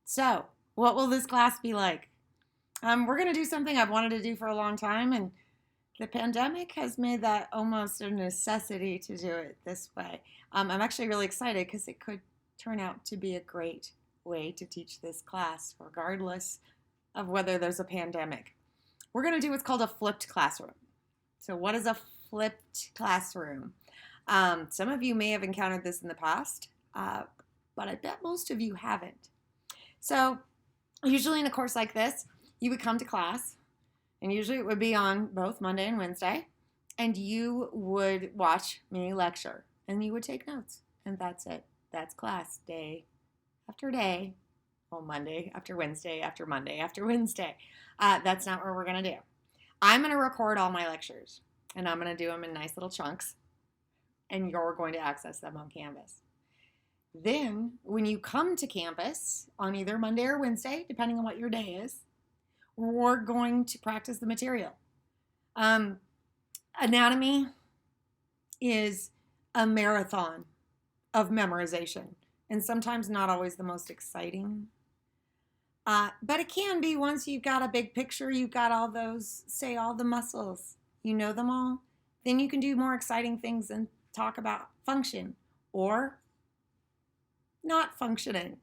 So, what will this class be like? We're going to do something I've wanted to do for a long time, and the pandemic has made that almost a necessity to do it this way. I'm actually really excited because it could turn out to be a great way to teach this class, regardless of whether there's a pandemic. We're going to do what's called a flipped classroom. So, what is a flipped classroom? Some of you may have encountered this in the past, but I bet most of you haven't. So, usually in a course like this, you would come to class, and usually it would be on both Monday and Wednesday, and you would watch me lecture, and you would take notes, and that's it. That's class day after day. Well, Monday after Wednesday after Monday after Wednesday. That's not what we're going to do. I'm going to record all my lectures, and I'm going to do them in nice little chunks, and you're going to access them on Canvas. Then, when you come to campus on either Monday or Wednesday, depending on what your day is, we're going to practice the material. Anatomy is a marathon of memorization, and sometimes not always the most exciting. But it can be once you've got a big picture, you've got all those, say, all the muscles, you know them all, then you can do more exciting things and talk about function or not functioning.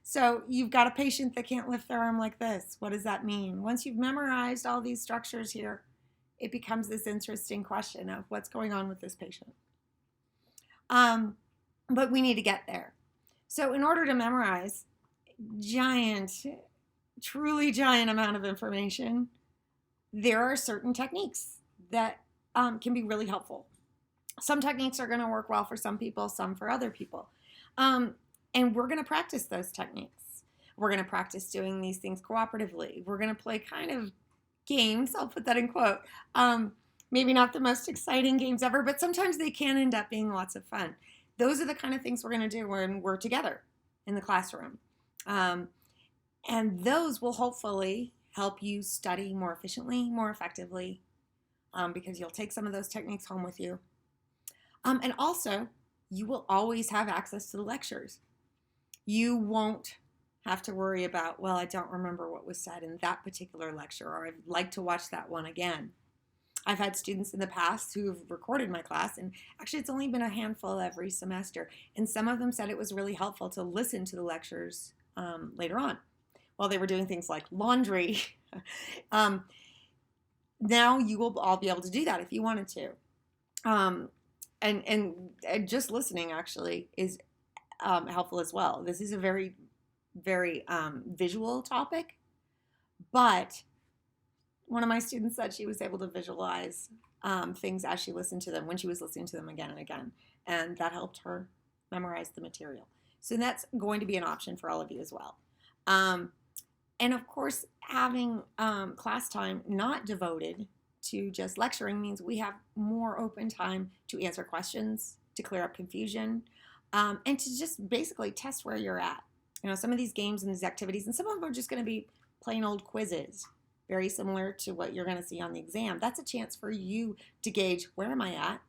So you've got a patient that can't lift their arm like this. What does that mean? Once you've memorized all these structures here, it becomes this interesting question of what's going on with this patient. But we need to get there. So in order to memorize truly giant amount of information, there are certain techniques that can be really helpful. Some techniques are going to work well for some people, some for other people. And we're going to practice those techniques. We're going to practice doing these things cooperatively. We're going to play kind of games, I'll put that in quote. Maybe not the most exciting games ever, but sometimes they can end up being lots of fun. Those are the kind of things we're going to do when we're together in the classroom. And those will hopefully help you study more efficiently, more effectively, because you'll take some of those techniques home with you. And also, you will always have access to the lectures. You won't have to worry about, well, I don't remember what was said in that particular lecture, or I'd like to watch that one again. I've had students in the past who've recorded my class, and actually it's only been a handful every semester, and some of them said it was really helpful to listen to the lectures later on while they were doing things like laundry. Now you will all be able to do that if you wanted to. And just listening actually is helpful as well. This is a very, very visual topic, but one of my students said she was able to visualize things as she listened to them when she was listening to them again and again, and that helped her memorize the material. So that's going to be an option for all of you as well. And of course, having class time not devoted to just lecturing means we have more open time to answer questions, to clear up confusion, and to just basically test where you're at. You know, some of these games and these activities, and some of them are just going to be plain old quizzes, very similar to what you're going to see on the exam. That's a chance for you to gauge, where am I at?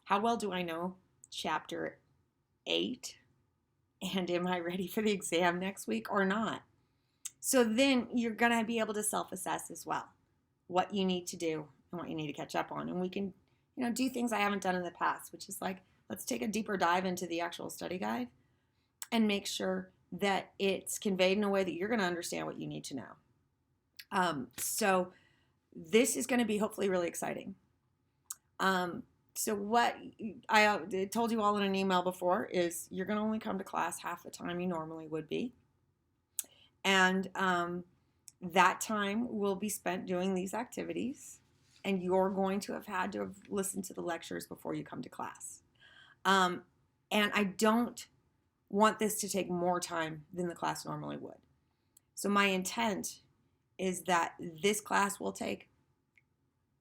How well do I know chapter 8? And am I ready for the exam next week or not? So then you're going to be able to self-assess as well what you need to do and what you need to catch up on. And we can, do things I haven't done in the past, which is like, let's take a deeper dive into the actual study guide and make sure that it's conveyed in a way that you're going to understand what you need to know. So this is going to be hopefully really exciting. So what I told you all in an email before is you're going to only come to class half the time you normally would be. And that time will be spent doing these activities, and you're going to have had to have listened to the lectures before you come to class. And I don't want this to take more time than the class normally would. So my intent is that this class will take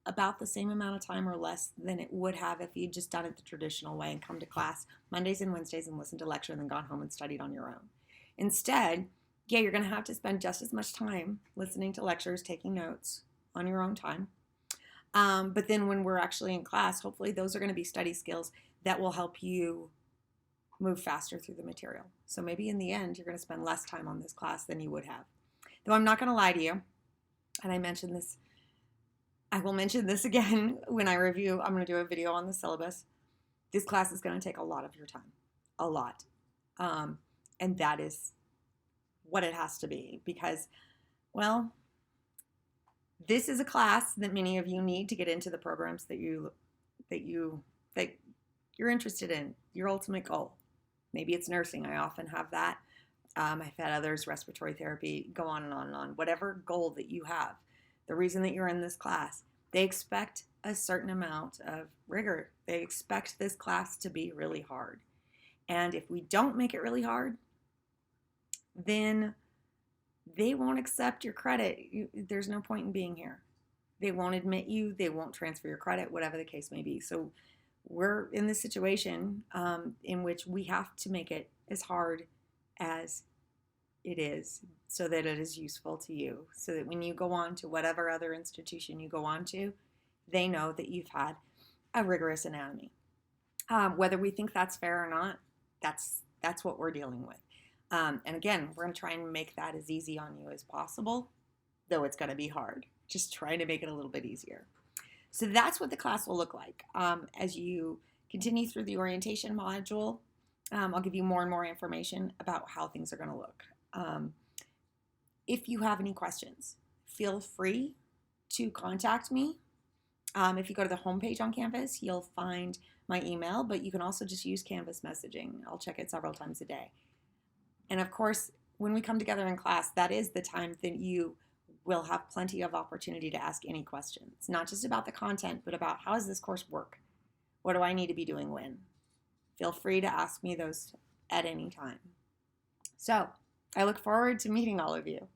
about the same amount of time or less than it would have if you'd just done it the traditional way and come to class Mondays and Wednesdays and listened to lecture and then gone home and studied on your own. Instead, you're going to have to spend just as much time listening to lectures, taking notes on your own time. But then when we're actually in class, hopefully those are going to be study skills that will help you move faster through the material. So maybe in the end, you're going to spend less time on this class than you would have. Though I'm not going to lie to you, and I will mention this again when I review. I'm going to do a video on the syllabus. This class is going to take a lot of your time, a lot. And that is what it has to be because, well, this is a class that many of you need to get into the programs that you're interested in, your ultimate goal. Maybe it's nursing. I often have that. I've had others, respiratory therapy, go on and on and on. Whatever goal that you have, the reason that you're in this class, they expect a certain amount of rigor. They expect this class to be really hard. And if we don't make it really hard, then they won't accept your credit. There's no point in being here. They won't admit you. They won't transfer your credit, whatever the case may be. So we're in this situation in which we have to make it as hard as it is so that it is useful to you, so that when you go on to whatever other institution you go on to, they know that you've had a rigorous anatomy. Whether we think that's fair or not, that's what we're dealing with. And again, we're going to try and make that as easy on you as possible, though it's going to be hard. Just trying to make it a little bit easier. So that's what the class will look like. As you continue through the orientation module, I'll give you more and more information about how things are going to look. If you have any questions, feel free to contact me. If you go to the homepage on Canvas, you'll find my email, but you can also just use Canvas messaging. I'll check it several times a day. And of course, when we come together in class, that is the time that you will have plenty of opportunity to ask any questions, not just about the content, but about how does this course work? What do I need to be doing when? Feel free to ask me those at any time. So I look forward to meeting all of you.